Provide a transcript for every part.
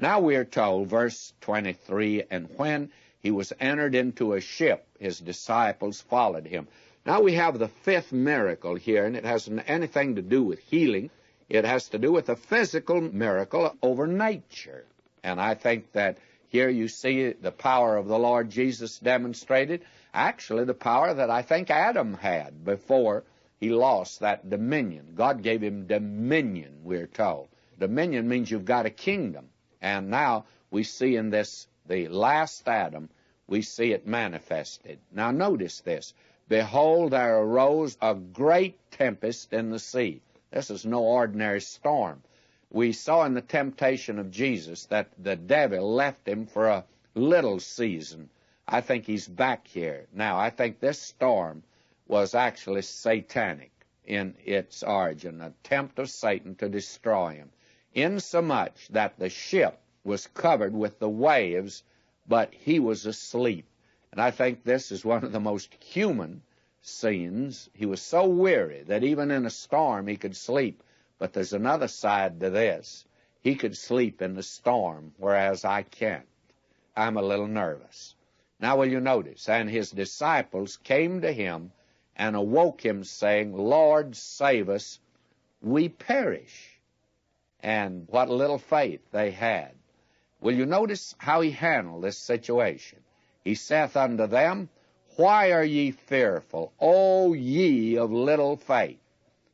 Now we are told, verse 23, and when he was entered into a ship, his disciples followed him. Now we have the fifth miracle here, and it hasn't anything to do with healing. It has to do with a physical miracle over nature. And I think that here you see the power of the Lord Jesus demonstrated, actually the power that I think Adam had before he lost that dominion. God gave him dominion, we're told. Dominion means you've got a kingdom. And now we see in this, the last Adam, we see it manifested. Now notice this. Behold, there arose a great tempest in the sea. This is no ordinary storm. We saw in the temptation of Jesus that the devil left him for a little season. I think he's back here. Now, I think this storm was actually satanic in its origin, an attempt of Satan to destroy him, insomuch that the ship was covered with the waves, but he was asleep. And I think this is one of the most human scenes. He was so weary that even in a storm he could sleep. But there's another side to this. He could sleep in the storm, whereas I can't. I'm a little nervous. Now will you notice, and his disciples came to him and awoke him, saying, Lord, save us, we perish. And what little faith they had. Will you notice how he handled this situation? He saith unto them, Why are ye fearful, O ye of little faith?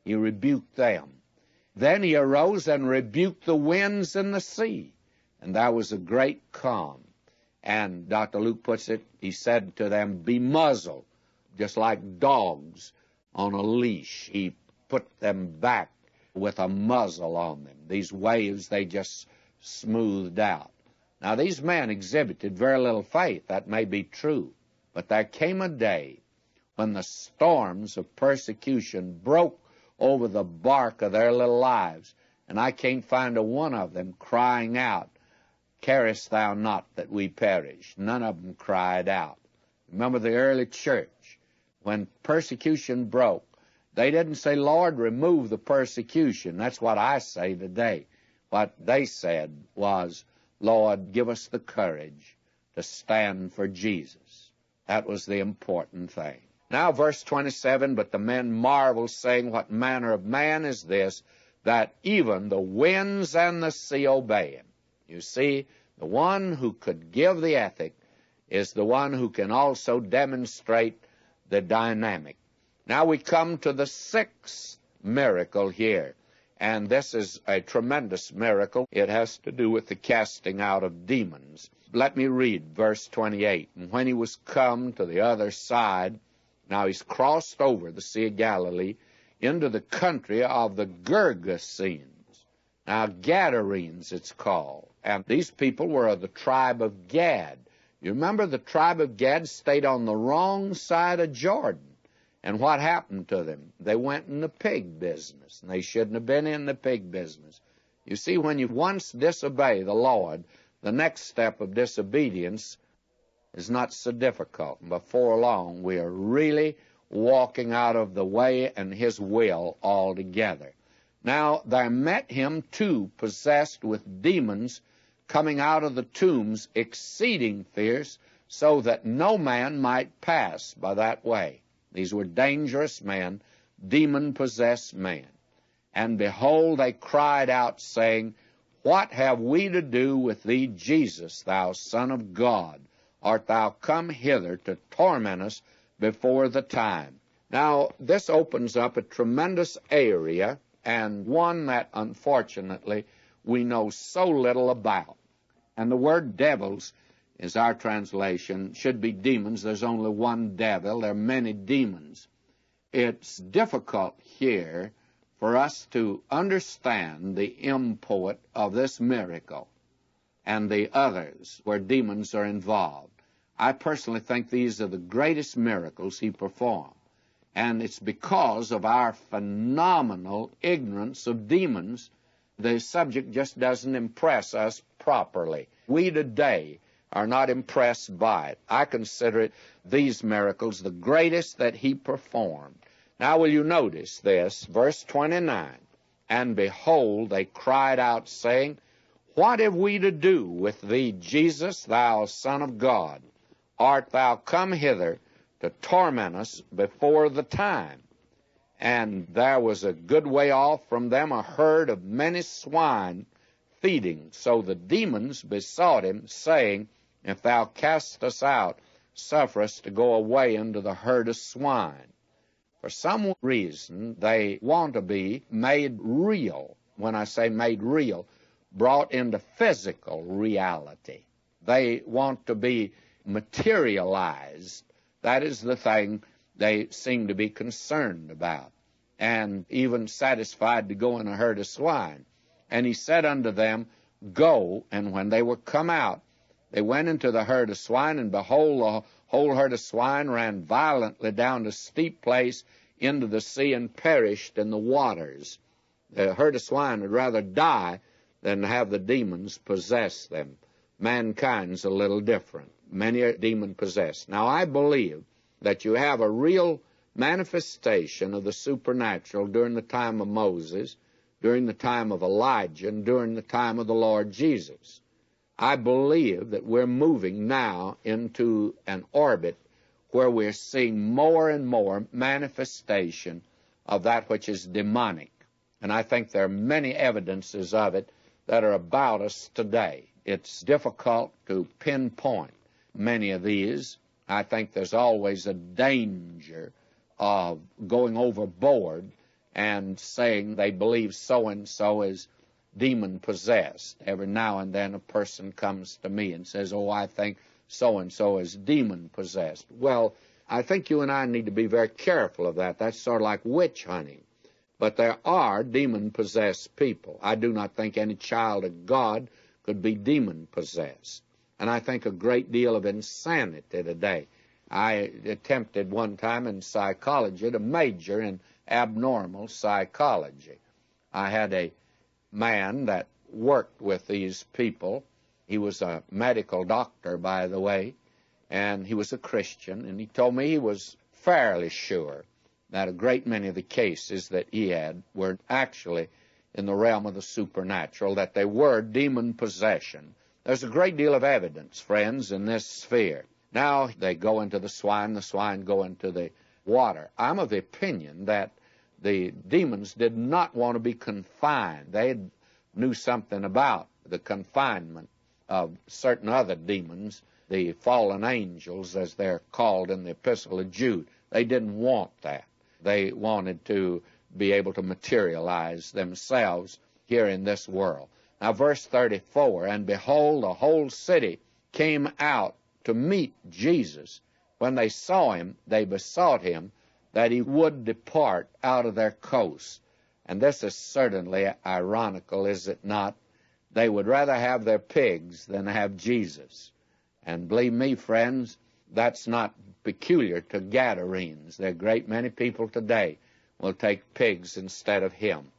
He rebuked them. Then he arose and rebuked the winds and the sea, and there was a great calm. And Dr. Luke puts it, he said to them, Be muzzled, just like dogs on a leash. He put them back with a muzzle on them. These waves, they just smoothed out. Now, these men exhibited very little faith. That may be true. But there came a day when the storms of persecution broke over the bark of their little lives, and I can't find a one of them crying out, Carest thou not that we perish? None of them cried out. Remember the early church, when persecution broke, they didn't say, Lord, remove the persecution. That's what I say today. What they said was, Lord, give us the courage to stand for Jesus. That was the important thing. Now, verse 27, But the men marveled, saying, What manner of man is this, that even the winds and the sea obey him? You see, the one who could give the ethic is the one who can also demonstrate the dynamic. Now we come to the sixth miracle here, and this is a tremendous miracle. It has to do with the casting out of demons. Let me read verse 28. And when he was come to the other side, now he's crossed over the Sea of Galilee into the country of the Gergesenes. Now, Gadarenes it's called. And these people were of the tribe of Gad. You remember the tribe of Gad stayed on the wrong side of Jordan. And what happened to them? They went in the pig business, and they shouldn't have been in the pig business. You see, when you once disobey the Lord, the next step of disobedience is not so difficult. And before long, we are really walking out of the way and his will altogether. Now, there met him two possessed with demons, coming out of the tombs, exceeding fierce, so that no man might pass by that way. These were dangerous men, demon-possessed men. And behold, they cried out, saying, What have we to do with thee, Jesus, thou Son of God? Art thou come hither to torment us before the time? Now, this opens up a tremendous area, and one that, unfortunately, we know so little about. And the word devils is our translation. Should be demons. There's only one devil. There are many demons. It's difficult here for us to understand the import of this miracle and the others where demons are involved. I personally think these are the greatest miracles he performed. And it's because of our phenomenal ignorance of demons, the subject just doesn't impress us properly. We today are not impressed by it. I consider these miracles the greatest that he performed. Now will you notice this, verse 29, And behold, they cried out, saying, What have we to do with thee, Jesus, thou Son of God? Art thou come hither to torment us before the time? And there was a good way off from them a herd of many swine feeding. So the demons besought him, saying, If thou cast us out, suffer us to go away into the herd of swine. For some reason, they want to be made real. When I say made real, brought into physical reality. They want to be materialized. That is the thing they seem to be concerned about, and even satisfied to go in a herd of swine. And he said unto them, Go. And when they were come out, they went into the herd of swine, and behold, the whole herd of swine ran violently down a steep place into the sea and perished in the waters. The herd of swine would rather die than have the demons possess them. Mankind's a little different. Many are demon-possessed. Now, I believe that you have a real manifestation of the supernatural during the time of Moses, during the time of Elijah, and during the time of the Lord Jesus. I believe that we're moving now into an orbit where we're seeing more and more manifestation of that which is demonic. And I think there are many evidences of it that are about us today. It's difficult to pinpoint many of these. I think there's always a danger of going overboard and saying they believe so-and-so is demon-possessed. Every now and then a person comes to me and says, oh, I think so-and-so is demon-possessed. Well, I think you and I need to be very careful of that. That's sort of like witch hunting. But there are demon-possessed people. I do not think any child of God could be demon-possessed. And I think a great deal of insanity today. I attempted one time in psychology to major in abnormal psychology. I had a man that worked with these people. He was a medical doctor, by the way, and he was a Christian, and he told me he was fairly sure that a great many of the cases that he had were actually in the realm of the supernatural, that they were demon possession. There's a great deal of evidence, friends, in this sphere. Now they go into the swine go into the water. I'm of the opinion that the demons did not want to be confined. They knew something about the confinement of certain other demons, the fallen angels, as they're called in the Epistle of Jude. They didn't want that. They wanted to be able to materialize themselves here in this world. Now, verse 34, and behold, the whole city came out to meet Jesus. When they saw him, they besought him that he would depart out of their coast. And this is certainly ironical, is it not? They would rather have their pigs than have Jesus. And believe me, friends, that's not peculiar to Gadarenes. There are a great many people today will take pigs instead of him.